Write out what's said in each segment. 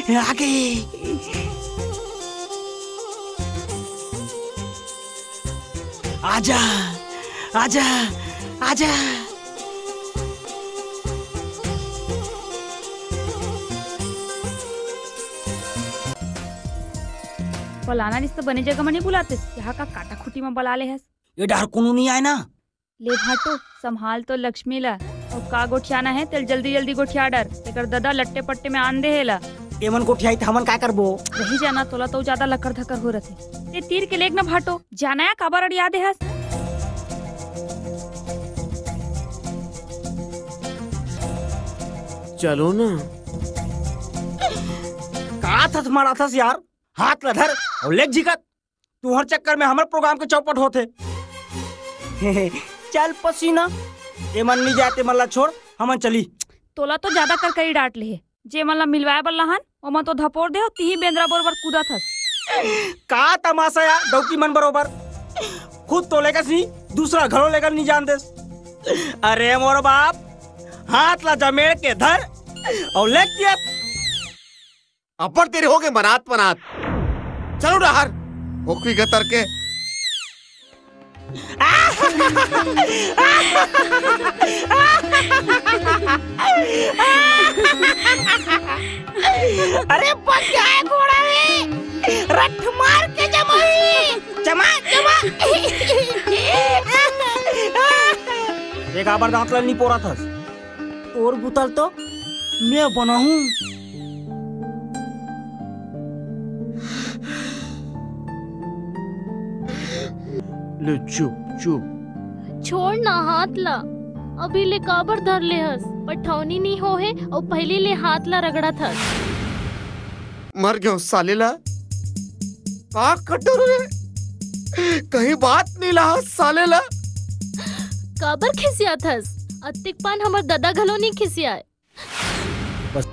आगे आजा आजा आजा। फलाना रिश्ता बने जगह में नहीं बुलाते, यहाँ का काटा खुटी में बुला ले है। ये डर कोनो नहीं आए ना। ले भाटो संभाल तो लक्ष्मी ला, और का गोठियाना है तेल जल्दी जल्दी गोठिया डर, तेकर दादा लट्टे पट्टे में आन दे हेला। एमन गोठियाई त हमन का करबो? रही जाना तोला तो ज्यादा लकड़ धकर हो रथे। ते तीर के लेग ना भाटो, जाना है काबर याद है हस। चलो ना। का था तुम्हारा था यार, हाथ लधर और लेग झिकत। तू हर चक्कर में हमारे प्रोग्राम के चौपट होते। चल पसीना, एमन नहीं जाते मल्ला छोड़, हमन चली। तोला तो ज्यादा कर करी डांट ले, जे मल्ला मिलवाए बल्ला हन ओमा तो धपोर दे, तीही बेंद्रा बरोबर कूदा थस। का तमाशा यार, डौकी मन बरोबर खुद तो लेकर सी, दूसरा घरों लेकर नहीं जान देस। अरे मोर बाप, हाथ ला जमेड़ के धर और लेग दिया। अपर तेरे हो गए मनात मनात। चलो डहार होकवी गतर के। अरे बच गया घोड़ा है, रट मार के जमाई जमा जमा। एक आबर दांत नहीं पोरा था और बुतल तो मैं बना हूँ। ले चुप चुप। छोड़ ना हाथ ला, अभी ले काबर धर ले हस, पठौनी नहीं हो है और पहले ले हाथ ला रगड़ा था। मर गयो साले ला। का कटोर रे, कहीं बात नहीं ला साले ला। काबर खिसिया थस, अतिक पान हमर दादा घलो नहीं खिसियाए। बस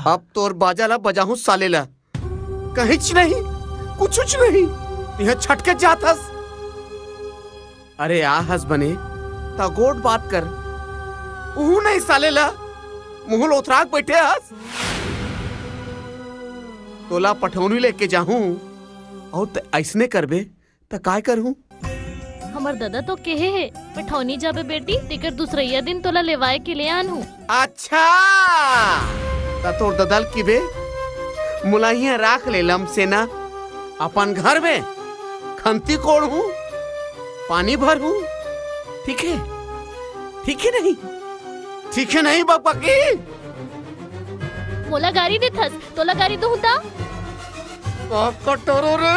अब तोर बाजा ला बजाहूं साले ला। कहीं नहीं, कुछ नहीं, यह छटके जातस। अरे आ हस बने ता गोड बात कर। ऊ नहीं साले ला, मुंह लोथराक बैठे हस। तोला पठौनी लेके जाहूं और ते ऐसने करबे ता काय करहूं? हमर दादा तो कहे है पठौनी जाबे बेटी, तेकर दूसरैया दिन तोला लेवाए के ले आनहूं। अच्छा ता तोर ददल की बे मुलाहिया राख ले लम से ना अपन घर में खंती कोड़ हूँ, पानी भर हूँ। ठीक है नहीं, ठीक है नहीं बकबकी। मोला गाड़ी दे थस, तोला गाड़ी दूं ता? कटोरो रे,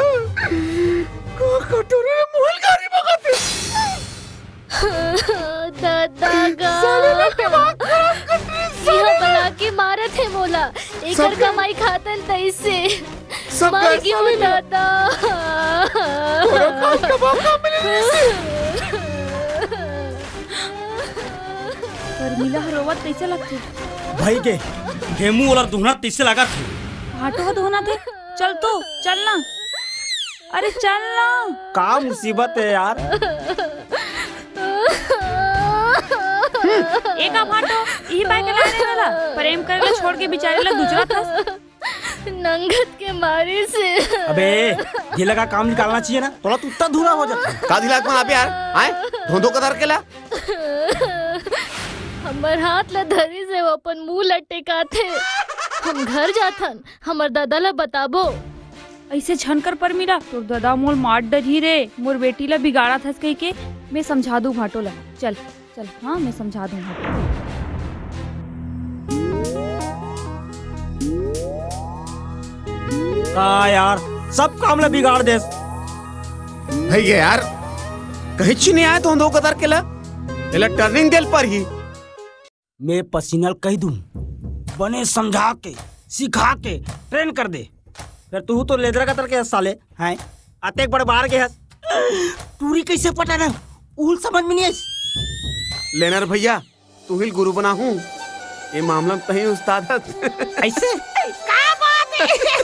मोल गाड़ी बगाते। दादा गा साले लगे बात खराब करती। यह बला के मारत है मोला, एकर कमाई खातन तैसे सब मर गयो दादा। तोरा काल का मौका मिले शर्मिला रोवत कैसे लगती? भाई के गेमू वाला दुहना तीसरे लगा थे। भाटो धोना थे, चल तो चलना। अरे चलना। का मुसीबत है यार। एका भाटो यही बाइक लाने वाला प्रेम करके छोड़ के बेचारे ला दूसरा था। नंगत के मारे से। अबे ये लगा काम निकालना चाहिए ना, थोड़ा तू इतना धुरा हो जाता। का दिलाक में आप यार आए धोंधो कदर के ला। हमर हाथ ला धरी से वो अपन मुंह लट्टे का थे। हम घर जाथन, हमर दादा ला बताबो। ऐसे झनकर पर मिला तो दादा मोल मार डरी रे, मोर बेटी ला बिगाड़ा था कह के। मैं समझा दूं भाटो ला, चल चल। हाँ मैं समझा दूं भाटो। का यार सब काम ला बिगाड़ दे भैया यार, कहीं ची नहीं आया धोंधो कदर के ला। एला टर्निंग दिल पर ही मैं पसीनल कह दूं, बने समझा के सिखा के ट्रेन कर दे। फिर तू तो लेदर कतर के साले हैं, आते एक बड़े बाहर के हस। टूरी कैसे पटा ना, उल समझ में नहीं आई। लेनर भैया तू ही गुरु बना हूँ, ये मामला में तही उस्ताद है। ऐसे का बात है।